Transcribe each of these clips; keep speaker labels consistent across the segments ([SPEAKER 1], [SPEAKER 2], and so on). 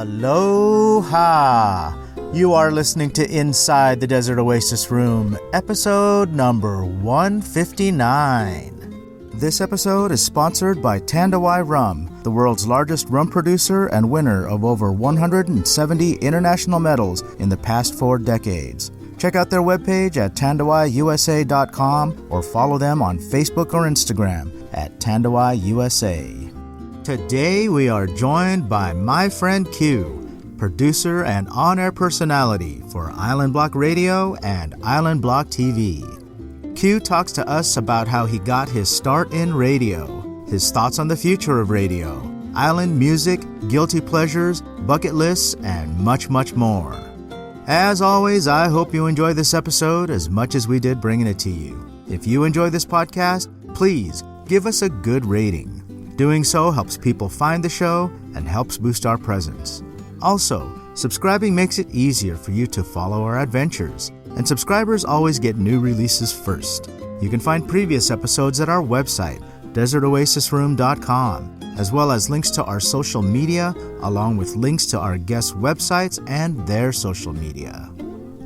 [SPEAKER 1] Aloha! You are listening to Inside the Desert Oasis Room, episode number 159. This episode is sponsored by Tandawai Rum, the world's largest rum producer and winner of over 170 international medals in the past 4 decades. Check out their webpage at tandawaiusa.com or follow them on Facebook or Instagram at tandawaiusa. Today we are joined by my friend Q, producer and on-air personality for Island Block Radio and Island Block TV. Q talks to us about how he got his start in radio, his thoughts on the future of radio, island music, guilty pleasures, bucket lists, and much, much more. As always, I hope you enjoy this episode as much as we did bringing it to you. If you enjoy this podcast, please give us a good rating. Doing so helps people find the show and helps boost our presence. Also, subscribing makes it easier for you to follow our adventures, and subscribers always get new releases first. You can find previous episodes at our website, desertoasisroom.com, as well as links to our social media, along with links to our guests' websites and their social media.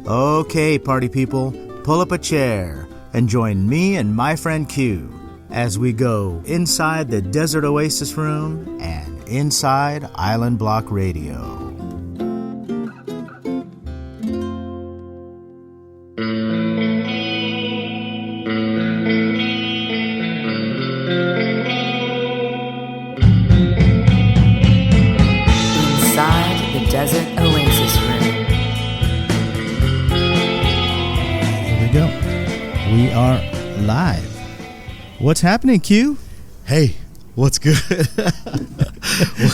[SPEAKER 1] Okay, party people, pull up a chair and join me and my friend Q as we go inside the Desert Oasis Room and inside Island Block Radio.
[SPEAKER 2] Inside the Desert Oasis Room.
[SPEAKER 1] Here we go. We are live. What's happening, Q?
[SPEAKER 3] Hey, what's good?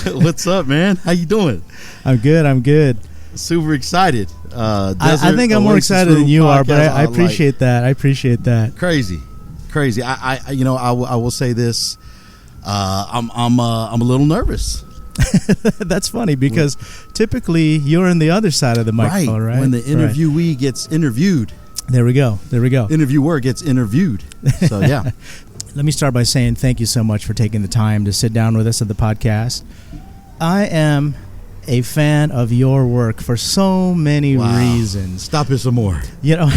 [SPEAKER 3] What's up, man? How you doing?
[SPEAKER 1] I'm good.
[SPEAKER 3] Super excited.
[SPEAKER 1] I think I'm more excited than you are, but I appreciate that. I appreciate that.
[SPEAKER 3] Crazy. I will say this. I'm a little nervous.
[SPEAKER 1] That's funny because typically you're on the other side of the microphone, right?
[SPEAKER 3] When the interviewee gets interviewed.
[SPEAKER 1] There we go.
[SPEAKER 3] Interviewer gets interviewed. So, yeah.
[SPEAKER 1] Let me start by saying thank you so much for taking the time to sit down with us at the podcast. I am a fan of your work for so many reasons.
[SPEAKER 3] Stop it some more.
[SPEAKER 1] You know,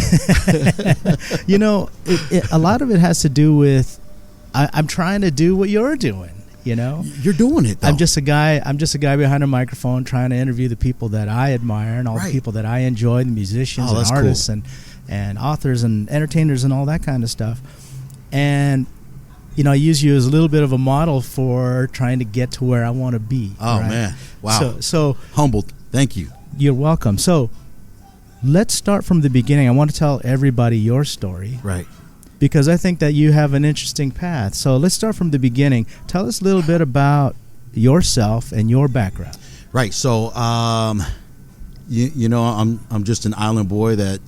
[SPEAKER 1] a lot of it has to do with I'm trying to do what you're doing. You know,
[SPEAKER 3] you're doing it, though.
[SPEAKER 1] I'm just a guy behind a microphone trying to interview the people that I admire and all the people that I enjoy, the musicians and artists and authors and entertainers and all that kind of stuff. And you know, I use you as a little bit of a model for trying to get to where I want to be.
[SPEAKER 3] Oh, right? Man. Wow.
[SPEAKER 1] So
[SPEAKER 3] humbled. Thank you.
[SPEAKER 1] You're welcome. So let's start from the beginning. I want to tell everybody your story.
[SPEAKER 3] Right.
[SPEAKER 1] Because I think that you have an interesting path. So let's start from the beginning. Tell us a little bit about yourself and your background.
[SPEAKER 3] Right. So, you know, I'm just an island boy that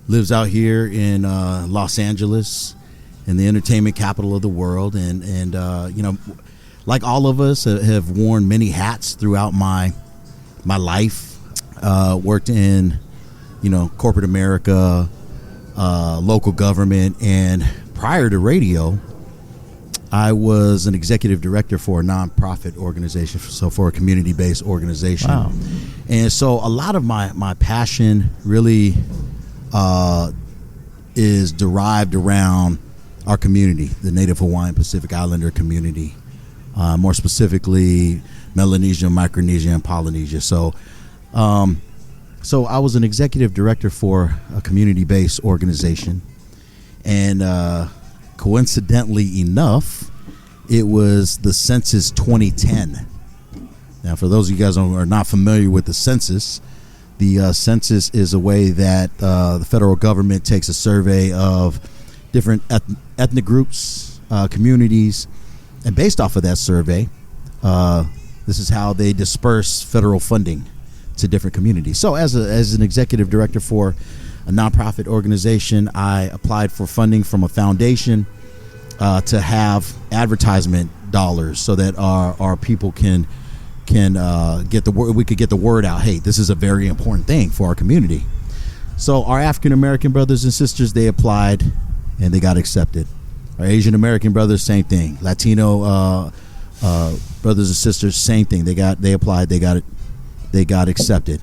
[SPEAKER 3] lives out here in Los Angeles, in the entertainment capital of the world, and you know, like all of us have worn many hats throughout my life. Worked in, you know, corporate America, local government, and prior to radio, I was an executive director for a nonprofit organization, so for a community-based organization.
[SPEAKER 1] Wow.
[SPEAKER 3] And so a lot of my passion really is derived around our community, the Native Hawaiian Pacific Islander community, more specifically Melanesia, Micronesia, and Polynesia. So I was an executive director for a community-based organization, and coincidentally enough, it was the Census 2010. Now, for those of you guys who are not familiar with the census is a way that the federal government takes a survey of different ethnic groups, communities, and based off of that survey, this is how they disperse federal funding to different communities. So as an executive director for a nonprofit organization, I applied for funding from a foundation to have advertisement dollars so that our people can get the word. We could get the word out. Hey, this is a very important thing for our community. So our African American brothers and sisters, they applied and they got accepted. Our Asian American brothers, same thing. Latino brothers and sisters, same thing. They applied, they got they got accepted.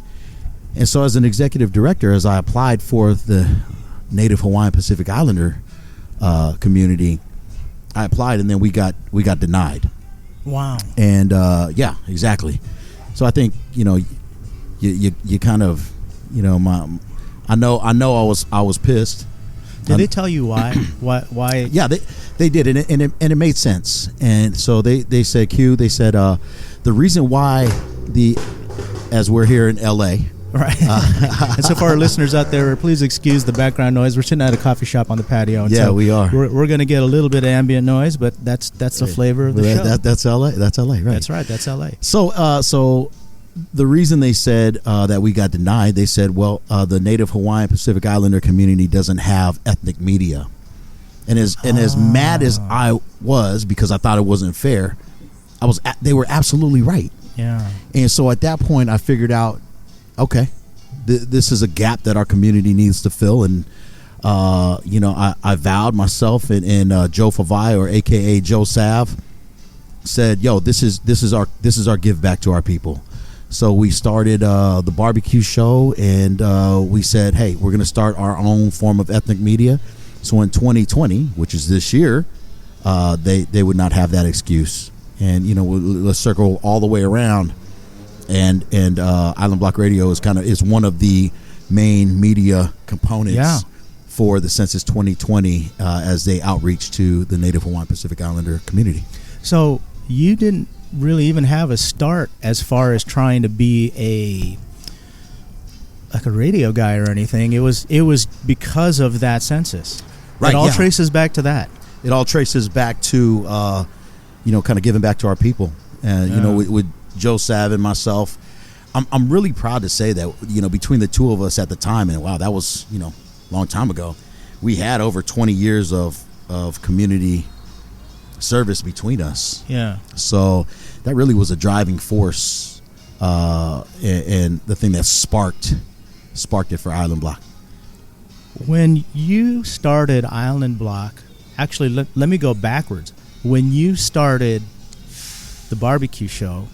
[SPEAKER 3] And so as an executive director, as I applied for the Native Hawaiian Pacific Islander community, I applied, and then we got denied.
[SPEAKER 4] Wow.
[SPEAKER 3] And yeah, exactly. So I think, you know, you kind of, you know, I know I was pissed.
[SPEAKER 4] Did they tell you why? Why?
[SPEAKER 3] Yeah, they did, and it made sense. And so they said, Q, they said the reason why as we're here in L.A.
[SPEAKER 4] Right. And so for our listeners out there, please excuse the background noise. We're sitting at a coffee shop on the patio. And
[SPEAKER 3] Yeah,
[SPEAKER 4] so
[SPEAKER 3] we are.
[SPEAKER 4] We're going to get a little bit of ambient noise, but that's the flavor of the show.
[SPEAKER 3] That's L.A. That's L.A. Right.
[SPEAKER 4] That's right. That's L.A.
[SPEAKER 3] So the reason they said that we got denied, they said, well, the Native Hawaiian Pacific Islander community doesn't have ethnic media, and as mad as I was because I thought it wasn't fair, they were absolutely right.
[SPEAKER 4] Yeah.
[SPEAKER 3] And so at that point, I figured out, okay, this is a gap that our community needs to fill, and you know, I vowed myself and Joe Favai, or AKA Joe Sav, said, yo, this is our give back to our people. So we started the barbecue show, and we said, hey, we're going to start our own form of ethnic media. So in 2020, which is this year, they would not have that excuse. And, you know, let's circle all the way around. And Island Block Radio is one of the main media components for the Census 2020 as they outreach to the Native Hawaiian Pacific Islander community.
[SPEAKER 4] So you didn't really even have a start as far as trying to be a radio guy or anything. It was because of that census.
[SPEAKER 3] Right.
[SPEAKER 4] It all traces back to that.
[SPEAKER 3] It all traces back to you know, kind of giving back to our people. And you know, with Joe Sav and myself, I'm really proud to say that, you know, between the two of us at the time, and wow, that was, you know, a long time ago, we had over 20 years of community service between us.
[SPEAKER 4] Yeah.
[SPEAKER 3] So that really was a driving force, and the thing that sparked it for Island Block.
[SPEAKER 4] When you started Island Block, actually, let me go backwards. When you started the barbecue show,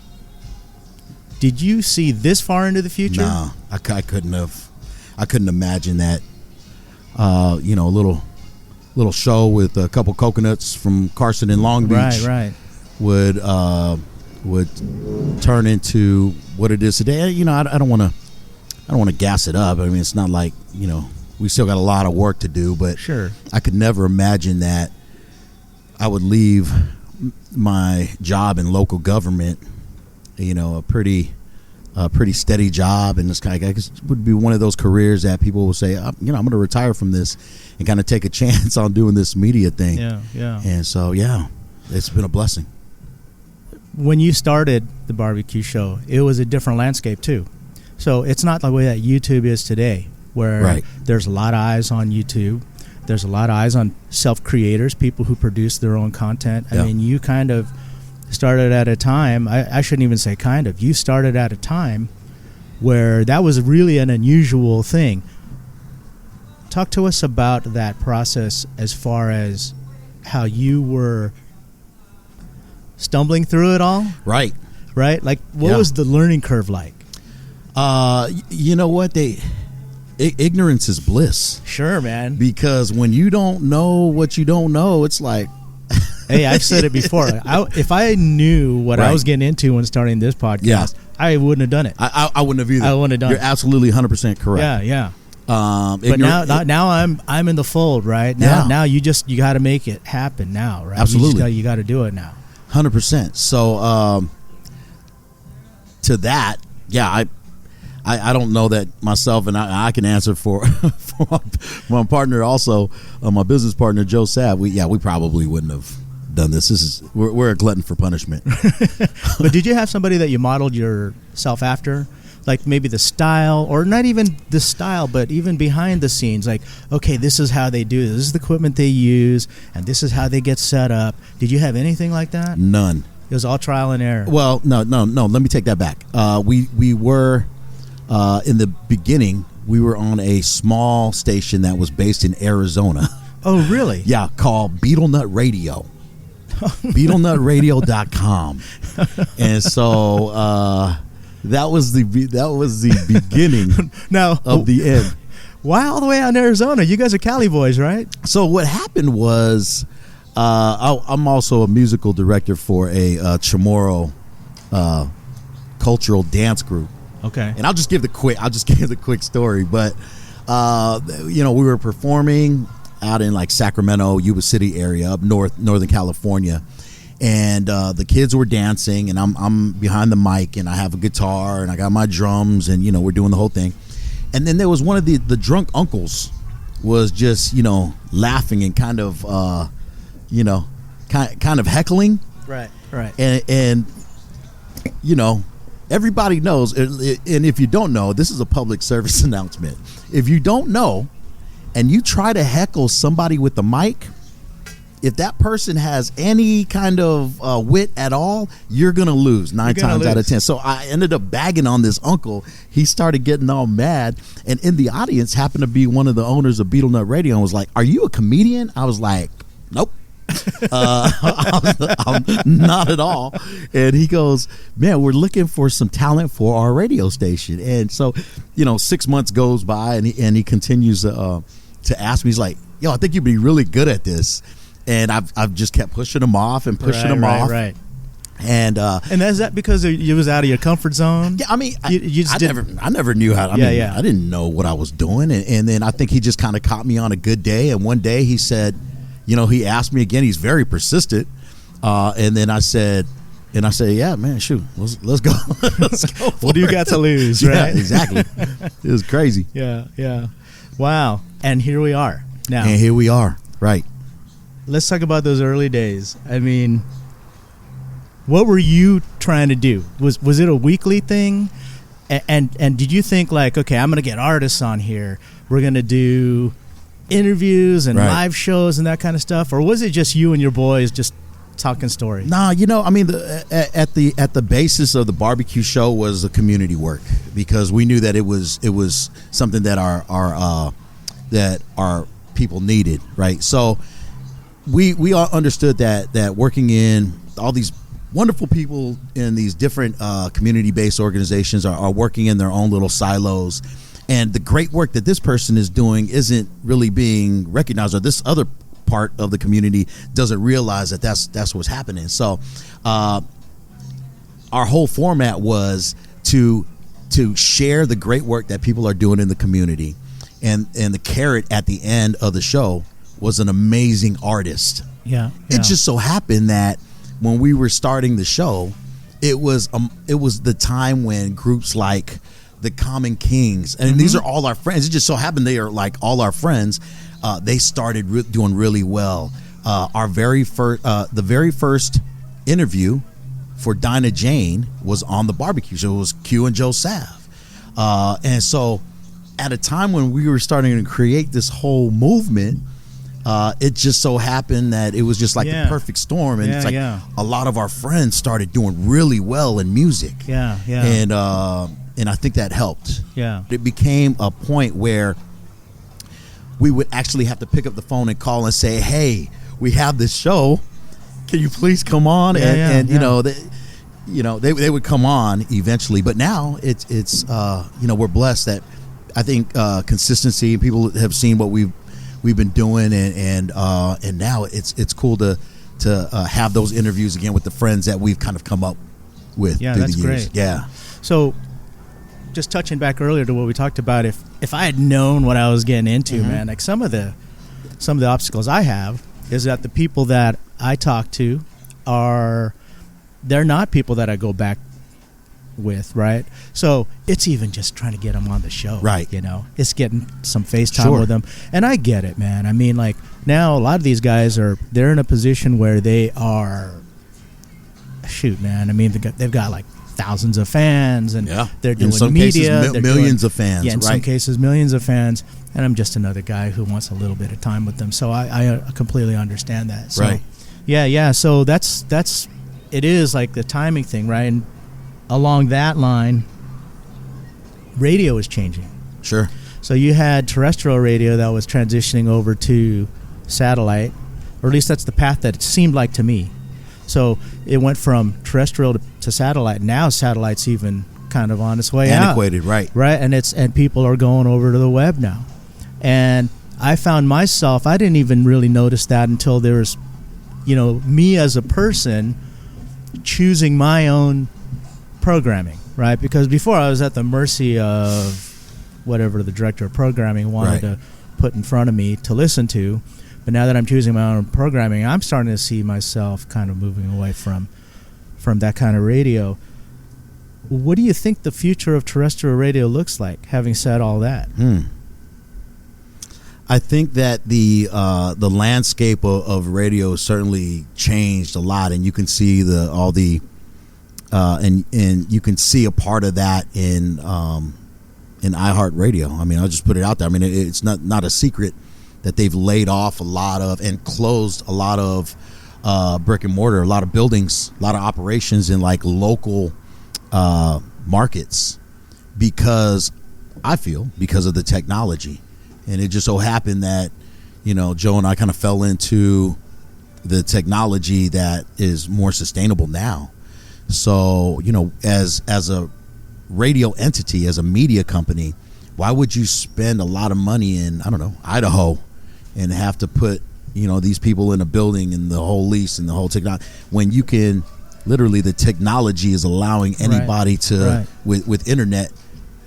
[SPEAKER 4] did you see this far into the future?
[SPEAKER 3] No, I couldn't have. I couldn't imagine that. You know, a little show with a couple coconuts from Carson and Long Beach,
[SPEAKER 4] right,
[SPEAKER 3] would turn into what it is today. You know, I don't want to gas it up. I mean, it's not like, you know, we still got a lot of work to do, but
[SPEAKER 4] sure,
[SPEAKER 3] I could never imagine that I would leave my job in local government, you know, a pretty steady job, and this kind of, I guess, would be one of those careers that people will say, you know, I'm going to retire from this and kind of take a chance on doing this media thing.
[SPEAKER 4] Yeah.
[SPEAKER 3] And so, yeah, it's been a blessing.
[SPEAKER 4] When you started the barbecue show, it was a different landscape too. So it's not the way that YouTube is today, where there's a lot of eyes on YouTube. There's a lot of eyes on self-creators, people who produce their own content. I mean, you kind of started at a time, I shouldn't even say kind of, you started at a time where that was really an unusual thing. Talk to us about that process as far as how you were stumbling through it all.
[SPEAKER 3] Right.
[SPEAKER 4] Like, what was the learning curve like?
[SPEAKER 3] You know what? Ignorance is bliss.
[SPEAKER 4] Sure, man.
[SPEAKER 3] Because when you don't know what you don't know, it's like...
[SPEAKER 4] Hey, I've said it before. If I knew what I was getting into when starting this podcast, I wouldn't have done it.
[SPEAKER 3] I wouldn't have either.
[SPEAKER 4] I wouldn't have done it.
[SPEAKER 3] You're absolutely 100% correct.
[SPEAKER 4] Yeah.
[SPEAKER 3] But
[SPEAKER 4] now I'm in the fold, right? Now you got to make it happen now, right?
[SPEAKER 3] Absolutely.
[SPEAKER 4] You got to do it now.
[SPEAKER 3] 100%. So to that, I don't know that myself, and I can answer for my partner also, my business partner Joe Sav. We probably wouldn't have done this. We're a glutton for punishment.
[SPEAKER 4] But did you have somebody that you modeled yourself after? Like maybe the style, or not even the style, but even behind the scenes, like, okay, this is how they do this. This is the equipment they use, and this is how they get set up. Did you have anything like that?
[SPEAKER 3] None.
[SPEAKER 4] It was all trial and error.
[SPEAKER 3] Well, no. Let me take that back. We were in the beginning. We were on a small station that was based in Arizona.
[SPEAKER 4] Oh, really?
[SPEAKER 3] Yeah, called Beetle Nut Radio. BeetleNutRadio.com. And so That was the beginning
[SPEAKER 4] Now,
[SPEAKER 3] of the end.
[SPEAKER 4] why all the way out in Arizona? You guys are Cali boys, right?
[SPEAKER 3] So what happened was, I'm also a musical director for a Chamorro cultural dance group.
[SPEAKER 4] Okay.
[SPEAKER 3] And I'll just give the quick story. But we were performing out in like Sacramento, Yuba City area up Northern California, and the kids were dancing, and I'm behind the mic, and I have a guitar, and I got my drums, and we're doing the whole thing. And then there was one of the drunk uncles was just laughing and kind of heckling.
[SPEAKER 4] Right. Right.
[SPEAKER 3] And everybody knows, and if you don't know, this is a public service announcement. If you don't know and you try to heckle somebody with the mic, if that person has any kind of wit at all, you're going to lose 9 times out of 10. So I ended up bagging on this uncle. He started getting all mad. And in the audience happened to be one of the owners of Beetle Nut Radio and was like, "Are you a comedian?" I was like, "Nope." I'm not at all. And he goes, "Man, we're looking for some talent for our radio station." And so 6 months goes by, and he continues to ask me. He's like, "Yo, I think you'd be really good at this." And I've just kept pushing him off and pushing him off.
[SPEAKER 4] Right.
[SPEAKER 3] And
[SPEAKER 4] is that because you was out of your comfort zone?
[SPEAKER 3] Yeah, I mean,
[SPEAKER 4] I
[SPEAKER 3] never knew how. I didn't know what I was doing, and then I think he just kind of caught me on a good day. And one day he said, he asked me again. He's very persistent, and then I said, "Yeah, man, shoot, let's go." Let's go.
[SPEAKER 4] What do you got to lose, right?
[SPEAKER 3] Yeah, exactly. It was crazy.
[SPEAKER 4] Yeah. Wow. And here we are now.
[SPEAKER 3] And here we are. Right.
[SPEAKER 4] Let's talk about those early days. I mean, what were you trying to do? Was it a weekly thing? And did you think like, okay, I'm going to get artists on here. We're going to do interviews and live shows and that kind of stuff, or was it just you and your boys just talking stories?
[SPEAKER 3] Nah, I mean, at the basis of the barbecue show was the community work, because we knew that it was something that our people needed, right? So we all understood that working in all these wonderful people in these different community-based organizations are working in their own little silos, and the great work that this person is doing isn't really being recognized, or this other part of the community doesn't realize that that's what's happening. So our whole format was to share the great work that people are doing in the community, and the carrot at the end of the show was an amazing artist.
[SPEAKER 4] Yeah.
[SPEAKER 3] It just so happened that when we were starting the show, it was the time when groups like the Common Kings, and these are all our friends. It just so happened they are like all our friends. They started doing really well. The very first interview for Dinah Jane was on the barbecue show. It was Q and Joe Sav, and so at a time when we were starting to create this whole movement, it just so happened that it was just like the perfect storm, and it's like a lot of our friends started doing really well in music. And I think that helped. Yeah, it became a point where we would actually have to pick up the phone and call and say, "Hey, we have this show. Can you please come on?" They would come on eventually. But now it's we're blessed that I think consistency, people have seen what we've been doing, and now it's cool to have those interviews again with the friends that we've kind of come up with through the years. Great. Yeah.
[SPEAKER 4] So just touching back earlier to what we talked about, if I had known what I was getting into, man, like some of the obstacles I have is that the people that I talk to they're not people that I go back with, right? So it's even just trying to get them on the show,
[SPEAKER 3] right?
[SPEAKER 4] It's getting some FaceTime with them, and I get it, man. I mean, like now a lot of these guys they're in a position where they are, shoot, man. I mean, they've got like thousands of fans, and they're doing
[SPEAKER 3] in some
[SPEAKER 4] media.
[SPEAKER 3] Cases, millions of fans.
[SPEAKER 4] Yeah, in some cases, millions of fans. And I'm just another guy who wants a little bit of time with them. So I completely understand that. So,
[SPEAKER 3] right.
[SPEAKER 4] Yeah. So that's it is like the timing thing, right? And along that line, radio is changing.
[SPEAKER 3] Sure.
[SPEAKER 4] So you had terrestrial radio that was transitioning over to satellite, or at least that's the path that it seemed like to me. So it went from terrestrial to satellite. Now satellite's even kind of on its way out.
[SPEAKER 3] Antiquated, right?
[SPEAKER 4] Right, and people are going over to the web now, and I found myself, I didn't even really notice that until there was, me as a person choosing my own programming, right? Because before I was at the mercy of whatever the director of programming wanted to put in front of me to listen to. But now that I'm choosing my own programming, I'm starting to see myself kind of moving away from that kind of radio. What do you think the future of terrestrial radio looks like, having said all that?
[SPEAKER 3] I think that the landscape of radio certainly changed a lot, and you can see and you can see a part of that in iHeartRadio. I mean, I'll just put it out there. I mean, it's not a secret that they've laid off a lot of and closed a lot of brick and mortar, a lot of buildings, a lot of operations in like local markets because of the technology. And it just so happened that, Joe and I kind of fell into the technology that is more sustainable now. So, as a radio entity, as a media company, why would you spend a lot of money in, I don't know, Idaho and have to put, these people in a building and the whole lease and the whole technology when you can literally, the technology is allowing anybody to, with internet,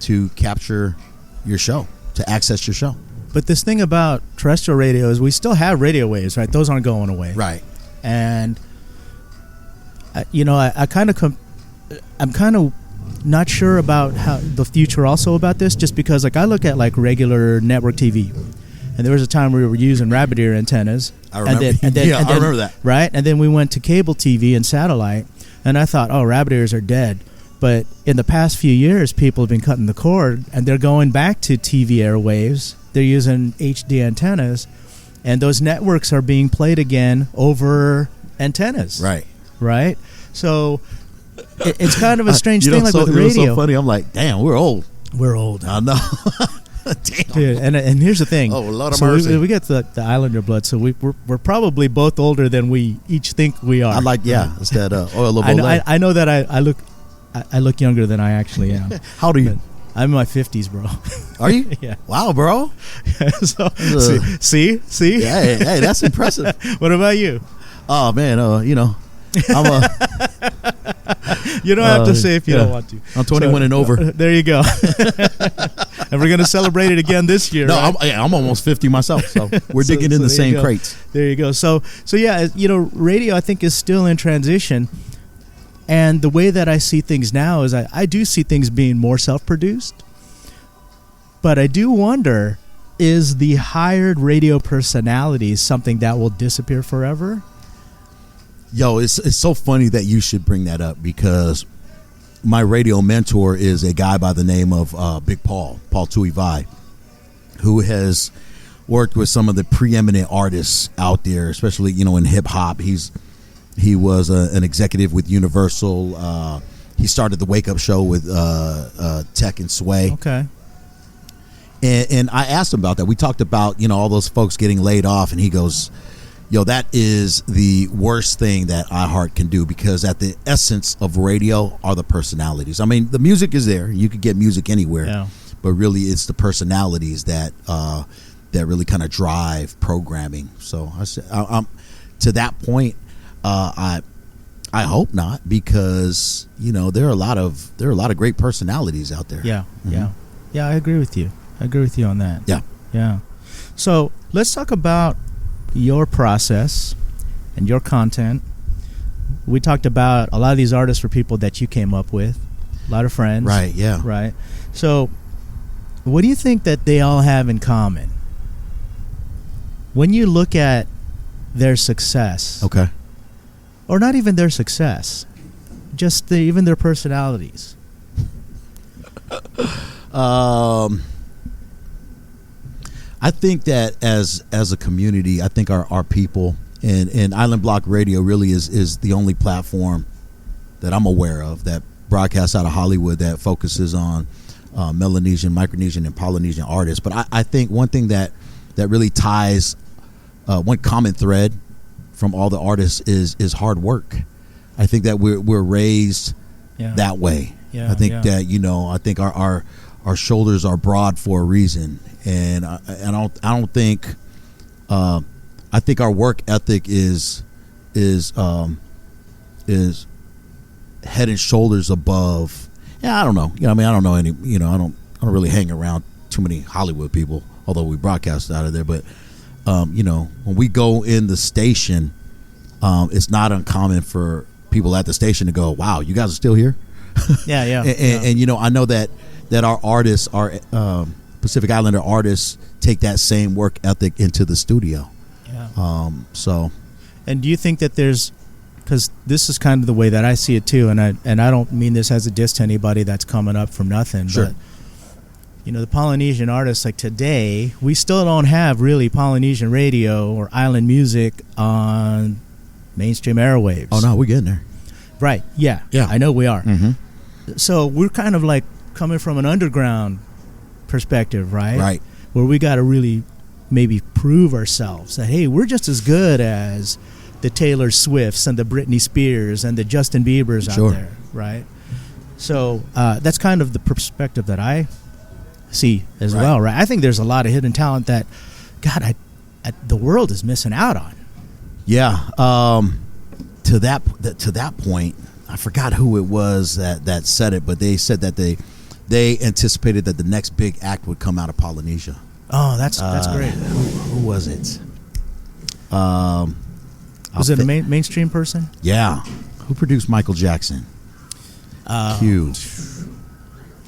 [SPEAKER 3] to capture your show, to access your show.
[SPEAKER 4] But this thing about terrestrial radio is we still have radio waves, right? Those aren't going away.
[SPEAKER 3] Right.
[SPEAKER 4] And, I'm kind of not sure about how the future also about this, just because like I look at like regular network TV, and there was a time we were using rabbit ear antennas.
[SPEAKER 3] I remember. I remember that.
[SPEAKER 4] Right, and then we went to cable TV and satellite, and I thought, oh, rabbit ears are dead. But in the past few years, people have been cutting the cord, and they're going back to TV airwaves. They're using HD antennas, and those networks are being played again over antennas. Right. So it's kind of a strange thing, like with radio.
[SPEAKER 3] It was so funny. I'm like, damn, we're old.
[SPEAKER 4] We're old.
[SPEAKER 3] I know. Damn.
[SPEAKER 4] Dude, and here's the thing.
[SPEAKER 3] Oh, a lot of mercy.
[SPEAKER 4] We get the Islander blood, so we're probably both older than we each think we are.
[SPEAKER 3] It's that oil of
[SPEAKER 4] I know that I look younger than I actually am.
[SPEAKER 3] How old are you?
[SPEAKER 4] I'm in my 50s, bro.
[SPEAKER 3] Are you?
[SPEAKER 4] Yeah.
[SPEAKER 3] Wow, bro.
[SPEAKER 4] So see?
[SPEAKER 3] Yeah, hey, that's impressive.
[SPEAKER 4] What about you?
[SPEAKER 3] Oh man, I'm
[SPEAKER 4] you don't have to say if you don't want to.
[SPEAKER 3] I'm 21 and over.
[SPEAKER 4] There you go. And we're gonna celebrate it again this year.
[SPEAKER 3] No,
[SPEAKER 4] right?
[SPEAKER 3] I'm almost 50 myself, so we're digging in the same crates.
[SPEAKER 4] There you go. So yeah, radio I think is still in transition. And the way that I see things now is I do see things being more self-produced. But I do wonder, is the hired radio personality something that will disappear forever?
[SPEAKER 3] Yo, it's so funny that you should bring that up, because my radio mentor is a guy by the name of Big Paul Tuivai, who has worked with some of the preeminent artists out there, especially, in hip-hop. He was an executive with Universal. He started the Wake Up Show with Tech and Sway.
[SPEAKER 4] Okay.
[SPEAKER 3] And I asked him about that. We talked about, all those folks getting laid off, and he goes, yo, that is the worst thing that iHeart can do, because at the essence of radio are the personalities. I mean, the music is there. You could get music anywhere, but really it's the personalities that really kind of drive programming. So I said, I'm to that point. I hope not, because there are a lot of great personalities out there.
[SPEAKER 4] Yeah, yeah. I agree with you. On that. Yeah. So let's talk about your process and your content. We talked about a lot of these artists were people that you came up with, a lot of friends.
[SPEAKER 3] Right. Yeah.
[SPEAKER 4] Right. So, what do you think that they all have in common when you look at their success?
[SPEAKER 3] Okay.
[SPEAKER 4] Or not even their success, just even their personalities.
[SPEAKER 3] I think that as a community, I think our people and Island Block Radio really is the only platform that I'm aware of that broadcasts out of Hollywood that focuses on Melanesian, Micronesian, and Polynesian artists. But I think one thing that really ties one common thread from all the artists is hard work. I think that we're raised that way.
[SPEAKER 4] Yeah,
[SPEAKER 3] I think
[SPEAKER 4] yeah.
[SPEAKER 3] that I think our shoulders are broad for a reason, and I don't think I think our work ethic is head and shoulders above. Yeah, I don't know. I mean, I don't know any. I don't really hang around too many Hollywood people, although we broadcast out of there. But when we go in the station, it's not uncommon for people at the station to go, "Wow, you guys are still here."
[SPEAKER 4] Yeah.
[SPEAKER 3] And I know that our artists, our Pacific Islander artists, take that same work ethic into the studio.
[SPEAKER 4] Yeah.
[SPEAKER 3] So.
[SPEAKER 4] And do you think that because this is kind of the way that I see it too, and I don't mean this as a diss to anybody that's coming up from nothing,
[SPEAKER 3] Sure.
[SPEAKER 4] but the Polynesian artists, like today, we still don't have really Polynesian radio or island music on mainstream airwaves.
[SPEAKER 3] Oh no, we're getting there.
[SPEAKER 4] Right? Yeah.
[SPEAKER 3] Yeah.
[SPEAKER 4] I know we are.
[SPEAKER 3] Mm-hmm.
[SPEAKER 4] So we're kind of like coming from an underground perspective, right?
[SPEAKER 3] Right.
[SPEAKER 4] Where we got to really maybe prove ourselves that, hey, we're just as good as the Taylor Swifts and the Britney Spears and the Justin Biebers
[SPEAKER 3] Sure.
[SPEAKER 4] out there, right? So that's kind of the perspective that I see as well, right? I think there's a lot of hidden talent that, God, the world is missing out on.
[SPEAKER 3] Yeah. To that point, I forgot who it was that said it, but they said that they anticipated that the next big act would come out of Polynesia.
[SPEAKER 4] Oh, that's great.
[SPEAKER 3] Who was it?
[SPEAKER 4] Was it a mainstream person?
[SPEAKER 3] Yeah. Who produced Michael Jackson? Q.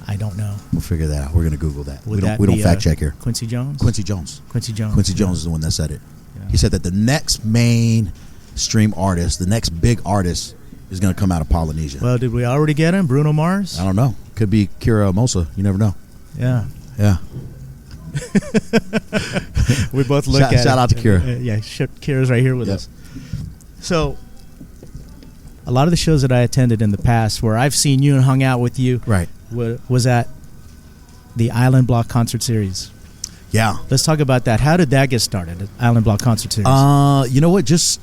[SPEAKER 4] I don't know.
[SPEAKER 3] We'll figure that out. We're gonna Google that.
[SPEAKER 4] Would
[SPEAKER 3] We don't
[SPEAKER 4] be,
[SPEAKER 3] fact check here.
[SPEAKER 4] Quincy Jones?
[SPEAKER 3] Quincy Jones.
[SPEAKER 4] Quincy Jones.
[SPEAKER 3] Quincy Jones is the one that said it.
[SPEAKER 4] Yeah.
[SPEAKER 3] He said that the next mainstream artist, the next big artist, is going to come out of Polynesia.
[SPEAKER 4] Well, did we already get him? Bruno Mars?
[SPEAKER 3] I don't know. Could be Kira Mosa. You never know.
[SPEAKER 4] Yeah.
[SPEAKER 3] Yeah.
[SPEAKER 4] We both look at it.
[SPEAKER 3] Shout out to Kira.
[SPEAKER 4] Yeah, Kira's right here with
[SPEAKER 3] Yep.
[SPEAKER 4] us. So, a lot of the shows that I attended in the past where I've seen you and hung out with you
[SPEAKER 3] Right.
[SPEAKER 4] was at the Island Block Concert Series.
[SPEAKER 3] Yeah.
[SPEAKER 4] Let's talk about that. How did that get started, the Island Block Concert Series?
[SPEAKER 3] You know what? Just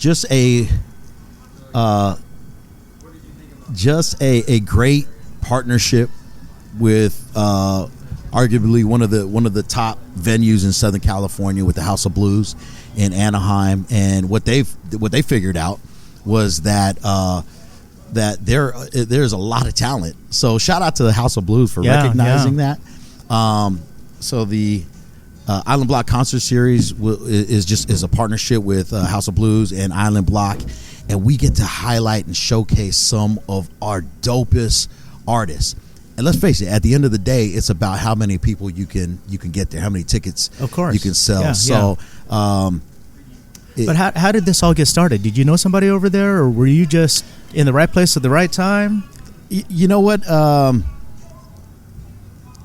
[SPEAKER 3] a great partnership with arguably one of the top venues in Southern California with the House of Blues in Anaheim, and what they figured out was that there's a lot of talent. So shout out to the House of Blues for recognizing that. So the Island Block Concert Series is a partnership with House of Blues and Island Block, and we get to highlight and showcase some of our dopest artists. And let's face it, at the end of the day, it's about how many people you can get there, how many tickets
[SPEAKER 4] of course
[SPEAKER 3] you can sell.
[SPEAKER 4] Yeah,
[SPEAKER 3] so,
[SPEAKER 4] but how did this all get started? Did you know somebody over there, or were you just in the right place at the right time?
[SPEAKER 3] You know what?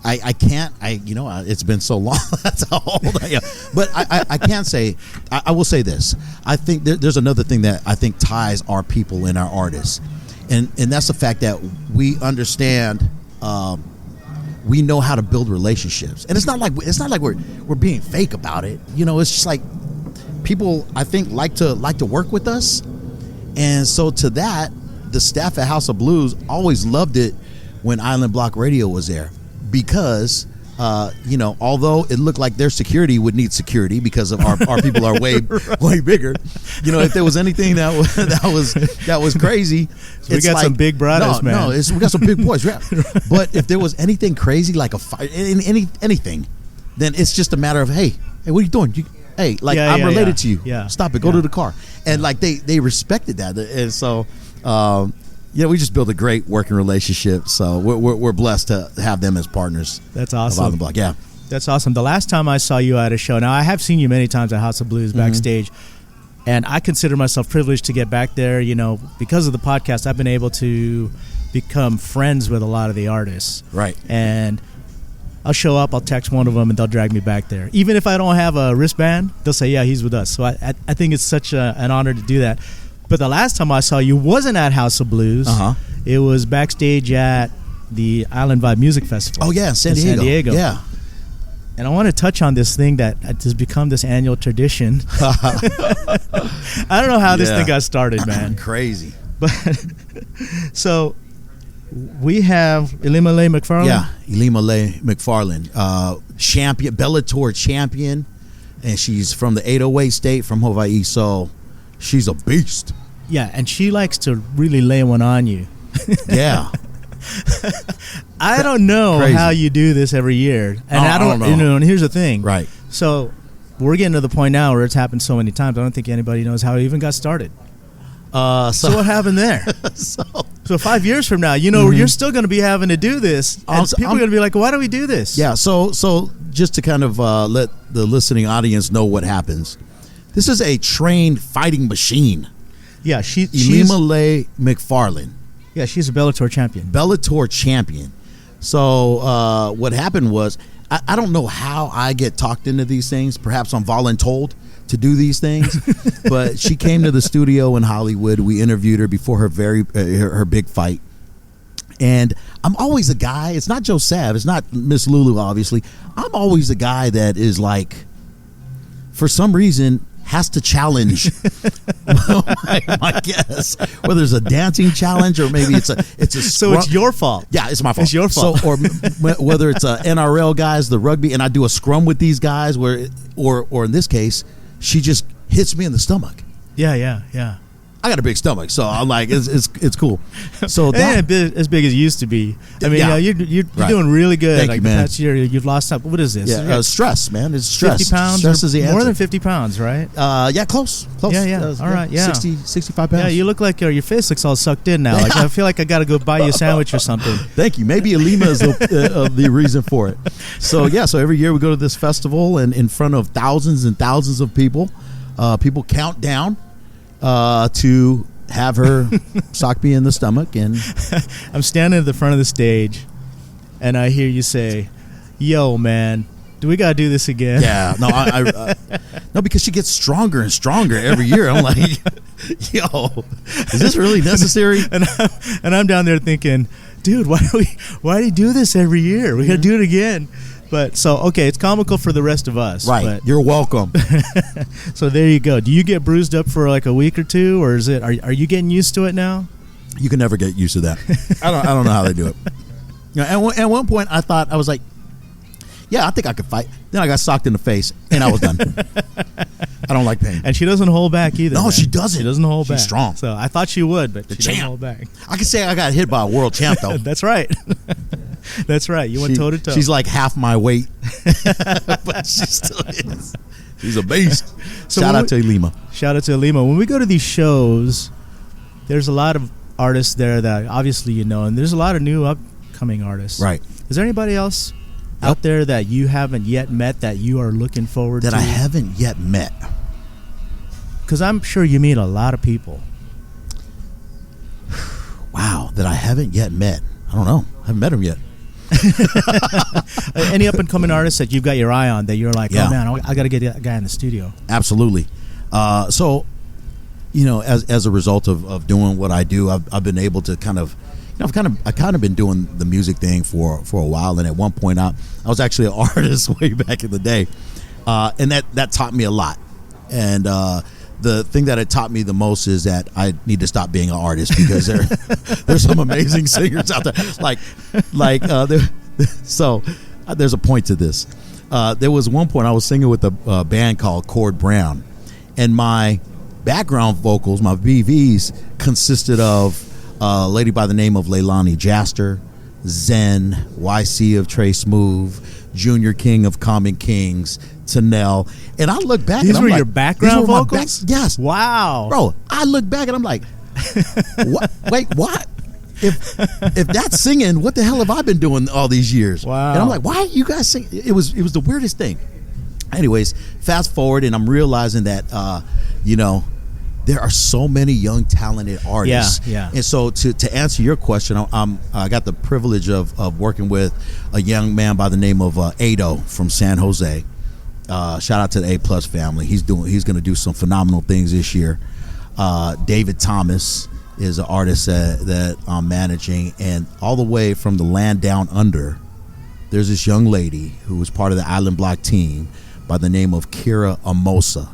[SPEAKER 3] I can't. It's been so long. That's how old I am. But I can't say. I will say this. I think there's another thing that I think ties our people and our artists, and that's the fact that we understand. We know how to build relationships, and it's not like we're being fake about it. It's just like people, I think, like to work with us, and so to that, the staff at House of Blues always loved it when Island Block Radio was there, because although it looked like their security would need security because of our people are way way bigger. If there was anything that was crazy,
[SPEAKER 4] So we got some big brothers, man.
[SPEAKER 3] We got some big boys. Yeah. But if there was anything crazy like a fight, anything, then it's just a matter of hey, what are you doing? I'm related to you.
[SPEAKER 4] Yeah.
[SPEAKER 3] Stop it. Go to the car. And they respected that, and so. We just built a great working relationship, so we're blessed to have them as partners.
[SPEAKER 4] That's awesome.
[SPEAKER 3] Of Island Block. Yeah,
[SPEAKER 4] that's awesome. The last time I saw you at a show, now I have seen you many times at House of Blues backstage, and I consider myself privileged to get back there. Because of the podcast, I've been able to become friends with a lot of the artists.
[SPEAKER 3] Right.
[SPEAKER 4] And I'll show up, I'll text one of them, and they'll drag me back there. Even if I don't have a wristband, they'll say, yeah, he's with us. So I think it's such an honor to do that. But the last time I saw you wasn't at House of Blues. It was backstage at the Island Vibe Music Festival.
[SPEAKER 3] Oh, yeah, San Diego. Yeah.
[SPEAKER 4] And I want to touch on this thing that has become this annual tradition. I don't know how this thing got started, man.
[SPEAKER 3] Crazy.
[SPEAKER 4] But so we have Elimele McFarland.
[SPEAKER 3] Yeah, Elimele McFarland, champion, Bellator champion, and she's from the 808 state from Hawaii, so she's a beast.
[SPEAKER 4] Yeah, and she likes to really lay one on you.
[SPEAKER 3] Yeah.
[SPEAKER 4] I don't know
[SPEAKER 3] Crazy.
[SPEAKER 4] how you do this every year, and
[SPEAKER 3] I don't know.
[SPEAKER 4] You know, and here's the thing,
[SPEAKER 3] Right.
[SPEAKER 4] So we're getting to the point now where it's happened so many times. I don't think anybody knows how it even got started. So what happened there? So 5 years from now, you know, you're still going to be having to do this, and people are going to be like, "Why do we do this?"
[SPEAKER 3] Yeah. So just to kind of let the listening audience know what happens, this is a trained fighting machine.
[SPEAKER 4] Yeah, she's
[SPEAKER 3] Elimele McFarland.
[SPEAKER 4] Yeah, she's a Bellator champion.
[SPEAKER 3] Bellator champion. So what happened was, I don't know how I get talked into these things. Perhaps I'm voluntold to do these things, but she came to the studio in Hollywood. We interviewed her before her her big fight, and I'm always a guy. It's not Joe Sav. It's not Miss Lulu. Obviously, I'm always a guy that is like, for some reason, has to challenge my guess, whether it's a dancing challenge or maybe it's a
[SPEAKER 4] So it's your fault.
[SPEAKER 3] Yeah, it's my fault.
[SPEAKER 4] It's your fault.
[SPEAKER 3] So, or whether it's NRL guys, the rugby, and I do a scrum with these guys, or in this case, she just hits me in the stomach.
[SPEAKER 4] Yeah.
[SPEAKER 3] I got a big stomach, so I'm like, it's cool. So
[SPEAKER 4] It ain't as big as it used to be. I mean,
[SPEAKER 3] Yeah.
[SPEAKER 4] You're
[SPEAKER 3] Right.
[SPEAKER 4] doing really good.
[SPEAKER 3] Thank
[SPEAKER 4] like
[SPEAKER 3] you, man.
[SPEAKER 4] That's you've lost up. What is this?
[SPEAKER 3] yeah, stress, man. It's stress.
[SPEAKER 4] 50 pounds.
[SPEAKER 3] Stress is the
[SPEAKER 4] more
[SPEAKER 3] answer.
[SPEAKER 4] than 50 pounds, right?
[SPEAKER 3] Yeah, close.
[SPEAKER 4] Yeah. All right, yeah.
[SPEAKER 3] 65 pounds.
[SPEAKER 4] Yeah, you look like your face looks all sucked in now. Like I feel like I got to go buy you a sandwich or something.
[SPEAKER 3] Thank you. Maybe Alima is the reason for it. So every year we go to this festival, and in front of thousands and thousands of people, people count down to have her sock me in the stomach. And
[SPEAKER 4] I'm standing at the front of the stage, and I hear you say, "Yo, man, do we gotta do this again?"
[SPEAKER 3] yeah, no, no, because she gets stronger and stronger every year. I'm like, yo, is this really necessary?
[SPEAKER 4] and I'm down there thinking, dude, why do you do this every year? We gotta do it again. But so okay, it's comical for the rest of us.
[SPEAKER 3] Right,
[SPEAKER 4] But,
[SPEAKER 3] you're welcome.
[SPEAKER 4] so there you go. Do you get bruised up for like a week or two, or is it? Are you getting used to it now?
[SPEAKER 3] You can never get used to that. I don't know how they do it. You know, at one point I thought, I was like, yeah, I think I could fight. Then I got socked in the face, and I was done. I don't like pain.
[SPEAKER 4] And she doesn't hold back either.
[SPEAKER 3] No,
[SPEAKER 4] man.
[SPEAKER 3] she doesn't.
[SPEAKER 4] She doesn't hold back.
[SPEAKER 3] She's strong.
[SPEAKER 4] So I thought she would, but she
[SPEAKER 3] champ.
[SPEAKER 4] doesn't hold back.
[SPEAKER 3] I can say I got hit by a world champ, though.
[SPEAKER 4] That's right. That's right. You went toe to toe.
[SPEAKER 3] She's like half my weight, but she still is. She's a beast.
[SPEAKER 4] So
[SPEAKER 3] Shout
[SPEAKER 4] when
[SPEAKER 3] out to Lima.
[SPEAKER 4] Shout out to Lima. When we go to these shows, there's a lot of artists there that obviously you know, and there's a lot of new upcoming artists.
[SPEAKER 3] Right.
[SPEAKER 4] Is there anybody else out there that you haven't yet met that you are looking forward to?
[SPEAKER 3] That I haven't yet met.
[SPEAKER 4] Because I'm sure you meet a lot of people.
[SPEAKER 3] Wow, that I haven't yet met. I don't know. I haven't met him yet.
[SPEAKER 4] Any up and coming artists that you've got your eye on that you're like,
[SPEAKER 3] Yeah.
[SPEAKER 4] oh man, I got to get that guy in the studio.
[SPEAKER 3] Absolutely. So, you know, as a result of doing what I do, I've been able to kind of, you know, I've kind of been doing the music thing for a while. And at one point, I was actually an artist way back in the day, and that taught me a lot. And the thing that it taught me the most is that I need to stop being an artist, because there's some amazing singers out there. So there's a point to this. There was one point I was singing with a band called Cord Brown, and my background vocals, my BVs, consisted of a lady by the name of Leilani Jaster, Zen, YC of Trey Smooth, Junior King of Common Kings, Tanel. And I look back,
[SPEAKER 4] These
[SPEAKER 3] and I'm
[SPEAKER 4] were
[SPEAKER 3] like,
[SPEAKER 4] your background
[SPEAKER 3] these were my
[SPEAKER 4] vocals?
[SPEAKER 3] yes.
[SPEAKER 4] Wow.
[SPEAKER 3] Bro, I look back and I'm like, what? Wait, what? If that's singing, what the hell have I been doing all these years?
[SPEAKER 4] Wow.
[SPEAKER 3] And I'm like, why are you guys singing? It was the weirdest thing. Anyways, fast forward, and I'm realizing that, you know, there are so many young, talented artists.
[SPEAKER 4] Yeah.
[SPEAKER 3] And so to answer your question, I got the privilege of working with a young man by the name of Ado from San Jose. Shout out to the A Plus family. He's going to do some phenomenal things this year. David Thomas is an artist that I'm managing, and all the way from the land down under, there's this young lady who was part of the Island Block team by the name of Kira Amosa.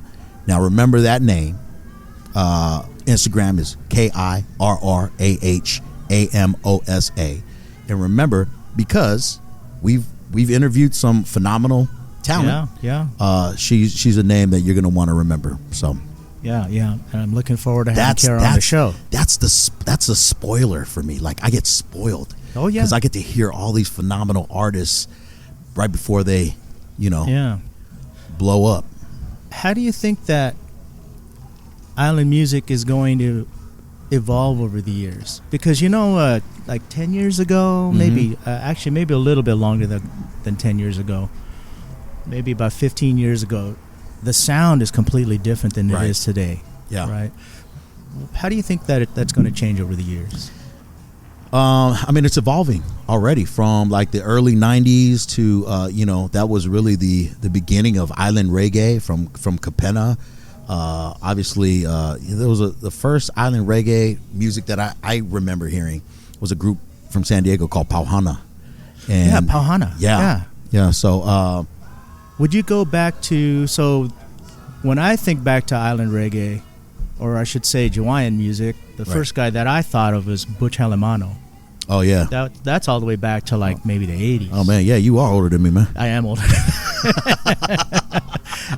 [SPEAKER 3] Now remember that name. Instagram is KIRRAH AMOSA. And remember, because we've interviewed some phenomenal talent.
[SPEAKER 4] Yeah.
[SPEAKER 3] She's a name that you're going to want to remember. So.
[SPEAKER 4] Yeah, and I'm looking forward to having Kara on the show.
[SPEAKER 3] That's the spoiler for me. Like, I get spoiled.
[SPEAKER 4] Oh yeah,
[SPEAKER 3] because I get to hear all these phenomenal artists right before they, blow up.
[SPEAKER 4] How do you think that island music is going to evolve over the years? Because like 10 years ago, maybe maybe a little bit longer than 10 years ago, maybe about 15 years ago. The sound is completely different than it is today.
[SPEAKER 3] Yeah.
[SPEAKER 4] Right. How do you think that that's going to change over the years?
[SPEAKER 3] I mean, it's evolving already from like the early 90s to, that was really the beginning of island reggae from Capenna. Obviously, there was the first island reggae music that I remember hearing was a group from San Diego called Pauhana. And
[SPEAKER 4] Pauhana.
[SPEAKER 3] Yeah. So,
[SPEAKER 4] would you go back to, so when I think back to island reggae, or I should say Hawaiian music, the first guy that I thought of was Butch Halimano.
[SPEAKER 3] Oh, yeah.
[SPEAKER 4] That's all the way back to like maybe the 80s.
[SPEAKER 3] Oh, man. Yeah, you are older than me, man.
[SPEAKER 4] I am older.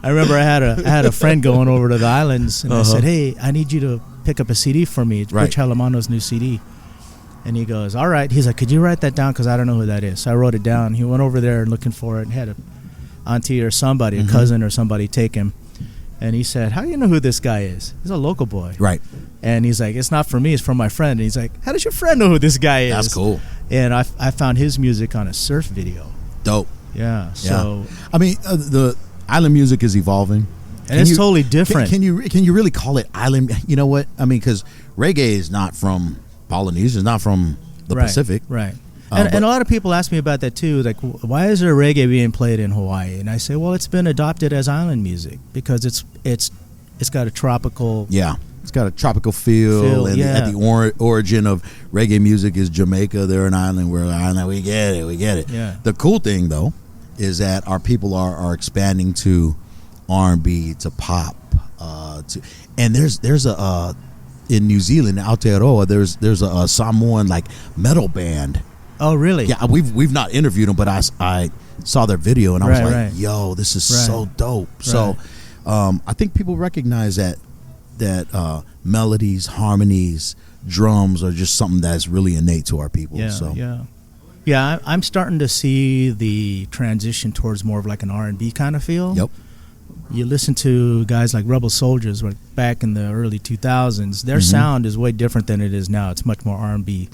[SPEAKER 4] I remember I had a friend going over to the islands, and I said, hey, I need you to pick up a CD for me. It's Butch Halimano's new CD. And he goes, all right. He's like, could you write that down? Because I don't know who that is. So I wrote it down. He went over there looking for it and had a auntie or somebody, a cousin or somebody take him. And he said, how do you know who this guy is? He's a local boy.
[SPEAKER 3] Right.
[SPEAKER 4] And he's like, it's not for me, it's from my friend. And he's like, how does your friend know who this guy is?
[SPEAKER 3] That's cool.
[SPEAKER 4] And I found his music on a surf video.
[SPEAKER 3] Dope.
[SPEAKER 4] Yeah. So
[SPEAKER 3] I mean, the island music is evolving.
[SPEAKER 4] And it's totally different.
[SPEAKER 3] Can you really call it island? You know what? I mean, because reggae is not from Polynesia. It's not from the Pacific.
[SPEAKER 4] Right. And a lot of people ask me about that too. Like, why is there reggae being played in Hawaii? And I say, well, it's been adopted as island music because it's got a tropical.
[SPEAKER 3] Yeah, it's got a tropical feel. And at the origin of reggae music is Jamaica. They're an island. We're an island. We get it.
[SPEAKER 4] Yeah.
[SPEAKER 3] The cool thing though is that our people are expanding to R&B, to pop, and there's a in New Zealand, Aotearoa, there's a Samoan like metal band.
[SPEAKER 4] Oh, really?
[SPEAKER 3] Yeah, we've not interviewed them, but I saw their video and I was like, yo, this is so dope. Right. So I think people recognize that melodies, harmonies, drums are just something that's really innate to our people.
[SPEAKER 4] Yeah, I'm starting to see the transition towards more of like an R&B kind of feel.
[SPEAKER 3] Yep.
[SPEAKER 4] You listen to guys like Rebel Soldiers back in the early 2000s. Their sound is way different than it is now. It's much more R&B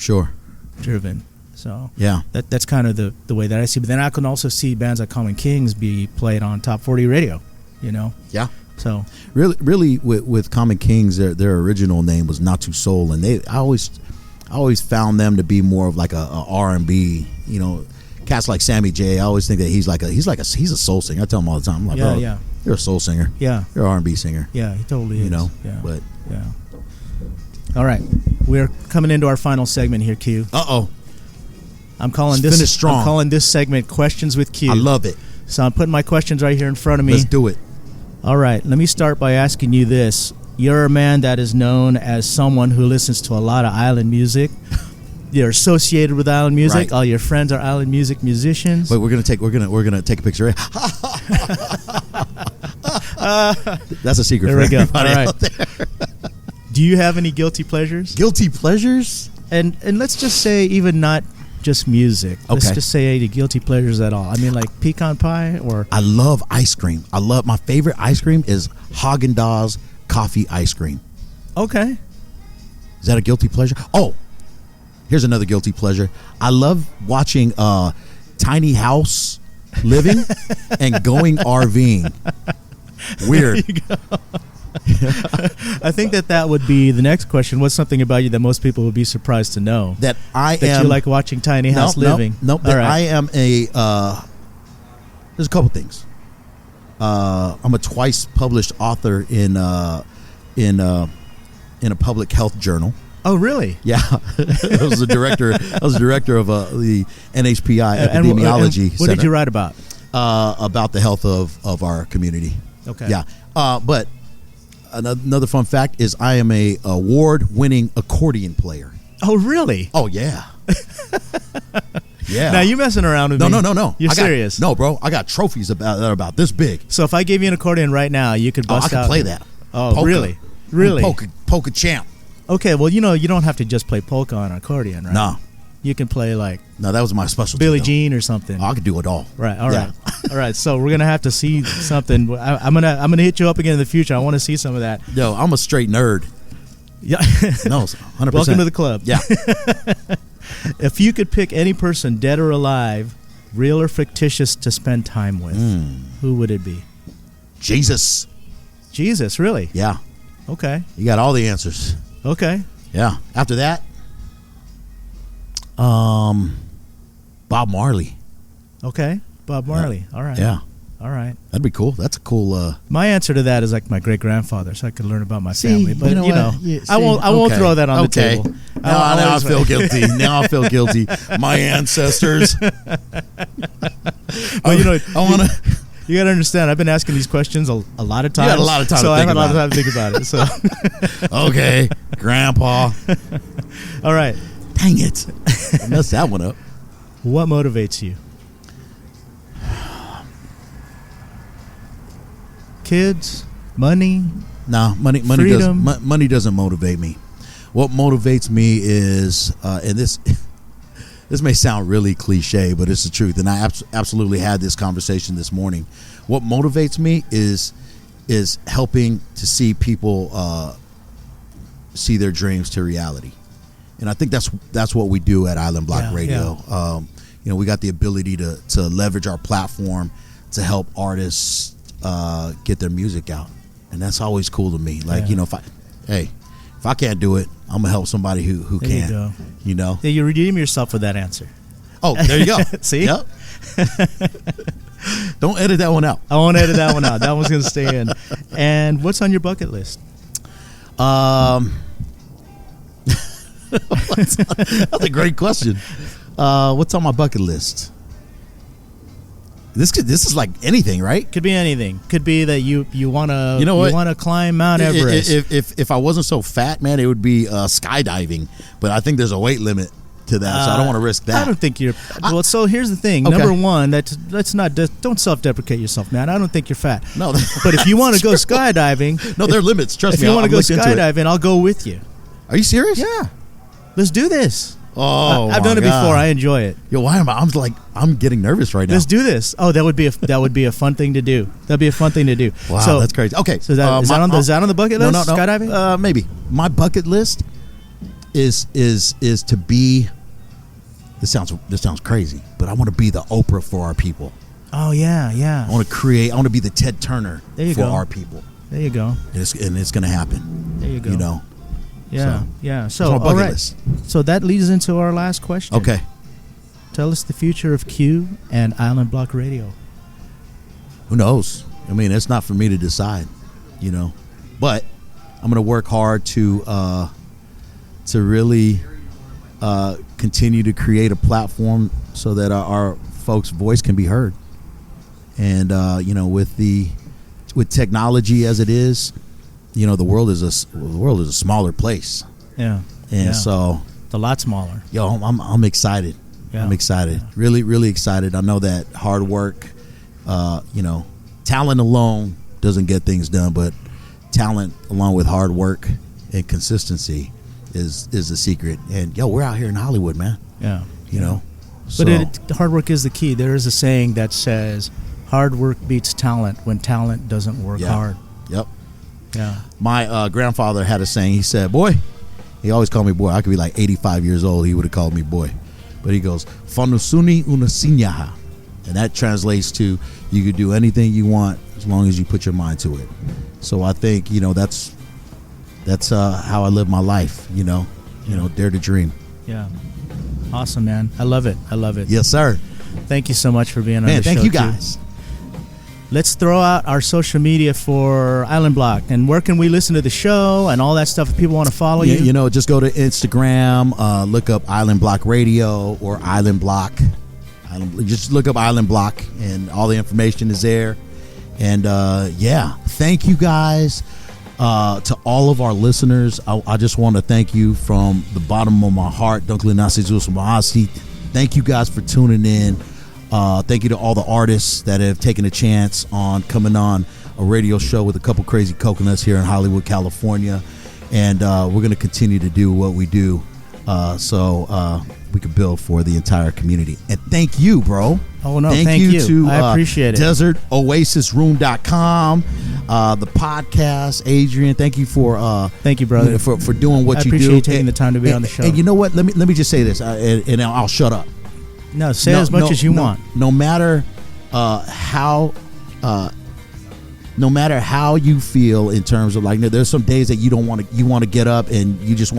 [SPEAKER 4] driven. So
[SPEAKER 3] yeah,
[SPEAKER 4] that's kind of the way that I see. But then I can also see bands like Common Kings be played on Top 40 radio.
[SPEAKER 3] Yeah.
[SPEAKER 4] So
[SPEAKER 3] really, with Common Kings, their original name was Natu Soul, and I always found them to be more of like a R&B. Cats like Sammy J. I always think that he's a soul singer. I tell him all the time, I'm like, bro, you're a soul singer.
[SPEAKER 4] Yeah,
[SPEAKER 3] you're an R&B singer.
[SPEAKER 4] Yeah, he totally is.
[SPEAKER 3] But
[SPEAKER 4] yeah. All right, we're coming into our final segment here, Q. I'm calling this
[SPEAKER 3] finish strong.
[SPEAKER 4] I'm calling this segment Questions with Q.
[SPEAKER 3] I love it.
[SPEAKER 4] So I'm putting my questions right here in front of me.
[SPEAKER 3] Let's do it.
[SPEAKER 4] All right, let me start by asking you this. You're a man that is known as someone who listens to a lot of island music. You're associated with island music.
[SPEAKER 3] Right.
[SPEAKER 4] All your friends are island music musicians.
[SPEAKER 3] Wait, we're gonna take a picture. That's a secret.
[SPEAKER 4] There
[SPEAKER 3] for
[SPEAKER 4] we go.
[SPEAKER 3] everybody
[SPEAKER 4] All right.
[SPEAKER 3] out there.
[SPEAKER 4] Do you have any guilty pleasures?
[SPEAKER 3] Guilty pleasures?
[SPEAKER 4] And let's just say even not just music. Let's
[SPEAKER 3] Okay.
[SPEAKER 4] just say any guilty pleasures at all. I mean, like pecan pie or.
[SPEAKER 3] I love ice cream. My favorite ice cream is Haagen-Dazs coffee ice cream.
[SPEAKER 4] Okay.
[SPEAKER 3] Is that a guilty pleasure? Oh, here's another guilty pleasure. I love watching Tiny House Living and going RVing. Weird.
[SPEAKER 4] There you go. I think that would be the next question. What's something about you that most people would be surprised to know?
[SPEAKER 3] That
[SPEAKER 4] you like watching Tiny House Living.
[SPEAKER 3] Nope.
[SPEAKER 4] All right.
[SPEAKER 3] I am there's a couple things. I'm a twice published author in a public health journal.
[SPEAKER 4] Oh, really?
[SPEAKER 3] Yeah. I was the director of the NHPI Epidemiology
[SPEAKER 4] and what
[SPEAKER 3] Center.
[SPEAKER 4] did you write about?
[SPEAKER 3] About the health of our community.
[SPEAKER 4] Okay.
[SPEAKER 3] Yeah. But another fun fact is I am a award-winning accordion player.
[SPEAKER 4] Oh, really?
[SPEAKER 3] Oh yeah. Yeah.
[SPEAKER 4] Now you messing around with
[SPEAKER 3] No.
[SPEAKER 4] me? You're serious?
[SPEAKER 3] No, bro. I got trophies that are about this big.
[SPEAKER 4] So if I gave you an accordion right now, you could bust
[SPEAKER 3] I
[SPEAKER 4] out.
[SPEAKER 3] can play that.
[SPEAKER 4] Oh,
[SPEAKER 3] Polka.
[SPEAKER 4] really? Really?
[SPEAKER 3] Polka champ.
[SPEAKER 4] Okay, well, you don't have to just play polka on an accordion, right?
[SPEAKER 3] No.
[SPEAKER 4] You can play like
[SPEAKER 3] No, that was my specialty.
[SPEAKER 4] Billie
[SPEAKER 3] though.
[SPEAKER 4] Jean or something.
[SPEAKER 3] I could do it all.
[SPEAKER 4] Right. All
[SPEAKER 3] Yeah.
[SPEAKER 4] right. All right. So we're gonna have to see something. I'm gonna hit you up again in the future. I want to see some of that.
[SPEAKER 3] Yo, I'm a straight nerd.
[SPEAKER 4] Yeah.
[SPEAKER 3] No, 100%.
[SPEAKER 4] Welcome to the club.
[SPEAKER 3] Yeah.
[SPEAKER 4] If you could pick any person, dead or alive, real or fictitious, to spend time with, who would it be?
[SPEAKER 3] Jesus.
[SPEAKER 4] Jesus, really?
[SPEAKER 3] Yeah.
[SPEAKER 4] Okay.
[SPEAKER 3] You got all the answers.
[SPEAKER 4] Okay.
[SPEAKER 3] Yeah. After that, Bob Marley.
[SPEAKER 4] Okay. Bob Marley. All right.
[SPEAKER 3] Yeah.
[SPEAKER 4] All right.
[SPEAKER 3] That'd be cool. That's a cool.
[SPEAKER 4] My answer to that is like my great grandfather, so I could learn about my family. But
[SPEAKER 3] you know what? Yeah,
[SPEAKER 4] I won't
[SPEAKER 3] okay.
[SPEAKER 4] throw that on the table.
[SPEAKER 3] Now I feel guilty. Now I feel guilty. My ancestors.
[SPEAKER 4] Well,
[SPEAKER 3] I want to.
[SPEAKER 4] You got to understand. I've been asking these questions a lot of times.
[SPEAKER 3] You had a lot of time
[SPEAKER 4] so
[SPEAKER 3] to
[SPEAKER 4] I
[SPEAKER 3] think
[SPEAKER 4] have a lot of
[SPEAKER 3] about
[SPEAKER 4] time to think about it. So,
[SPEAKER 3] Okay, Grandpa.
[SPEAKER 4] all right.
[SPEAKER 3] Dang it! I messed that one up.
[SPEAKER 4] What motivates you? Kids, money.
[SPEAKER 3] No, money
[SPEAKER 4] Freedom.
[SPEAKER 3] doesn't. Money doesn't motivate me. What motivates me is, and this may sound really cliche, but it's the truth. And I absolutely had this conversation this morning. What motivates me is helping to see people see their dreams to reality. And I think that's what we do at Island Block Radio.
[SPEAKER 4] Yeah.
[SPEAKER 3] We got the ability to leverage our platform to help artists get their music out, and that's always cool to me. Like, if I can't do it, I'm gonna help somebody who
[SPEAKER 4] There
[SPEAKER 3] can.
[SPEAKER 4] you go.
[SPEAKER 3] Yeah,
[SPEAKER 4] You redeem yourself with that answer.
[SPEAKER 3] Oh, there you go.
[SPEAKER 4] See?
[SPEAKER 3] Yep. Don't edit that one out.
[SPEAKER 4] I won't edit that one out. That one's going to stay in. And what's on your bucket list?
[SPEAKER 3] That's a great question. What's on my bucket list? This is like anything, right?
[SPEAKER 4] Could be anything. Could be that you want to
[SPEAKER 3] You know what?
[SPEAKER 4] you want to climb Mount Everest.
[SPEAKER 3] If I wasn't so fat, man, it would be skydiving. But I think there's a weight limit to that, so I don't want to risk that.
[SPEAKER 4] I don't think you're. Well, so here's the thing.
[SPEAKER 3] Okay.
[SPEAKER 4] Number one, don't self-deprecate yourself, man. I don't think you're fat.
[SPEAKER 3] No,
[SPEAKER 4] But if you want to go skydiving,
[SPEAKER 3] no, there are limits. Trust
[SPEAKER 4] if
[SPEAKER 3] me.
[SPEAKER 4] you want to
[SPEAKER 3] I've
[SPEAKER 4] go
[SPEAKER 3] looked into it.
[SPEAKER 4] skydiving, I'll go with you.
[SPEAKER 3] Are you serious?
[SPEAKER 4] Yeah, let's do this.
[SPEAKER 3] Oh,
[SPEAKER 4] I've done it before. I enjoy it.
[SPEAKER 3] Yo, why am I? I'm getting nervous right now.
[SPEAKER 4] Let's do this. Oh, that would be a fun thing to do. That'd be a fun thing to do.
[SPEAKER 3] Wow,
[SPEAKER 4] so,
[SPEAKER 3] that's crazy. Okay,
[SPEAKER 4] So is that on the bucket list?
[SPEAKER 3] No.
[SPEAKER 4] Skydiving?
[SPEAKER 3] Maybe my bucket list is to be. This sounds crazy, but I want to be the Oprah for our people.
[SPEAKER 4] Oh yeah.
[SPEAKER 3] I want to be the Ted Turner
[SPEAKER 4] There you
[SPEAKER 3] for
[SPEAKER 4] go.
[SPEAKER 3] our people.
[SPEAKER 4] There you go.
[SPEAKER 3] And it's going to happen.
[SPEAKER 4] There you go. Yeah.
[SPEAKER 3] So,
[SPEAKER 4] Yeah. So
[SPEAKER 3] that's my bucket
[SPEAKER 4] all right.
[SPEAKER 3] list.
[SPEAKER 4] So that leads into our last question.
[SPEAKER 3] Okay.
[SPEAKER 4] Tell us the future of Q and Island Block Radio.
[SPEAKER 3] Who knows? I mean, it's not for me to decide, But I'm going to work hard to really continue to create a platform so that our folks' voice can be heard. And with technology as it is, the world is a smaller place.
[SPEAKER 4] Yeah.
[SPEAKER 3] And so,
[SPEAKER 4] it's a lot smaller.
[SPEAKER 3] yo, I'm excited.
[SPEAKER 4] Yeah.
[SPEAKER 3] I'm excited. Really, really excited. I know that hard work, talent alone doesn't get things done, but talent along with hard work and consistency is the secret. And we're out here in Hollywood, man.
[SPEAKER 4] Yeah.
[SPEAKER 3] So,
[SPEAKER 4] But hard work is the key. There is a saying that says, "Hard work beats talent when talent doesn't work hard."
[SPEAKER 3] Yep.
[SPEAKER 4] Yeah.
[SPEAKER 3] My grandfather had a saying. He said, "Boy," he always called me boy. I could be like 85 years old. He would have called me boy. But he goes, "Fanusuni unasinyaha," and that translates to you could do anything you want as long as you put your mind to it. So I think that's how I live my life. Dare to dream.
[SPEAKER 4] Yeah. Awesome, man. I love it.
[SPEAKER 3] Yes, sir.
[SPEAKER 4] Thank you so much for being on
[SPEAKER 3] Man,
[SPEAKER 4] the show.
[SPEAKER 3] thank you
[SPEAKER 4] Q.
[SPEAKER 3] guys.
[SPEAKER 4] Let's throw out our social media for Island Block. And where can we listen to the show and all that stuff if people want to follow you?
[SPEAKER 3] Just go to Instagram, look up Island Block Radio or Island Block. Just look up Island Block, and all the information is there. And thank you guys. To all of our listeners, I just want to thank you from the bottom of my heart. Thank you guys for tuning in. Thank you to all the artists that have taken a chance on coming on a radio show with a couple crazy coconuts here in Hollywood, California. And we're going to continue to do what we do so we can build for the entire community. And thank you, bro.
[SPEAKER 4] Oh, no, thank you.
[SPEAKER 3] To,
[SPEAKER 4] I appreciate it.
[SPEAKER 3] DesertOasisRoom.com, the podcast. Adrian, thank you for
[SPEAKER 4] thank you, brother,
[SPEAKER 3] for doing what you do.
[SPEAKER 4] I appreciate you taking the time to be on the show.
[SPEAKER 3] And you know what? Let me just say this, and I'll shut up.
[SPEAKER 4] No, say as much as you want.
[SPEAKER 3] No matter how you feel in terms of, like, there's some days that you want to get up and you don't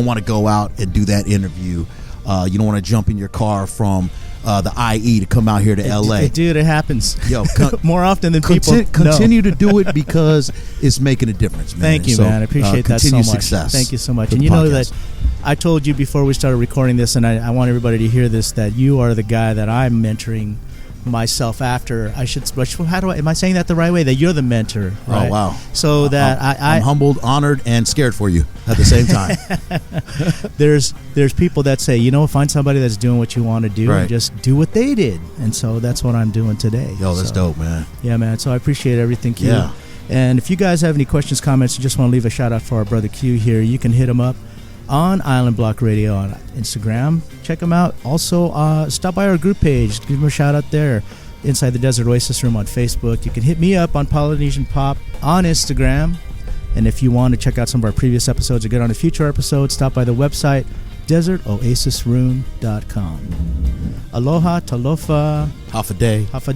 [SPEAKER 3] want to go out and do that interview. You don't want to jump in your car from the IE to come out here to LA.
[SPEAKER 4] Dude, it happens.
[SPEAKER 3] Yo,
[SPEAKER 4] more often than people
[SPEAKER 3] continue to do it because it's making a difference, man.
[SPEAKER 4] Thank you, man. I appreciate that so much.
[SPEAKER 3] Success.
[SPEAKER 4] Thank you so much. And you know that I told you before we started recording this, and I want everybody to hear this, that you are the guy that I'm mentoring myself after. Am I saying that the right way? That you're the mentor, right?
[SPEAKER 3] Oh, wow.
[SPEAKER 4] So that
[SPEAKER 3] I'm humbled, honored, and scared for you at the same time.
[SPEAKER 4] There's people that say, find somebody that's doing what you want to do, and just do what they did. And so that's what I'm doing today.
[SPEAKER 3] Yo, that's dope, man.
[SPEAKER 4] Yeah, man. So I appreciate everything, Q.
[SPEAKER 3] Yeah.
[SPEAKER 4] And if you guys have any questions, comments, you just want to leave a shout out for our brother Q here, you can hit him up on Island Block Radio on Instagram. Check them out. Also, stop by our group page. Give them a shout out there. Inside the Desert Oasis Room on Facebook. You can hit me up on Polynesian Pop on Instagram. And if you want to check out some of our previous episodes or get on a future episode, stop by the website, DesertOasisRoom.com. Aloha, talofa.
[SPEAKER 3] Hafa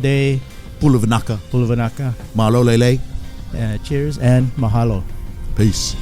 [SPEAKER 4] day.
[SPEAKER 3] Pulavanaka.
[SPEAKER 4] Pulavanaka.
[SPEAKER 3] Malo lele.
[SPEAKER 4] Cheers and mahalo.
[SPEAKER 3] Peace.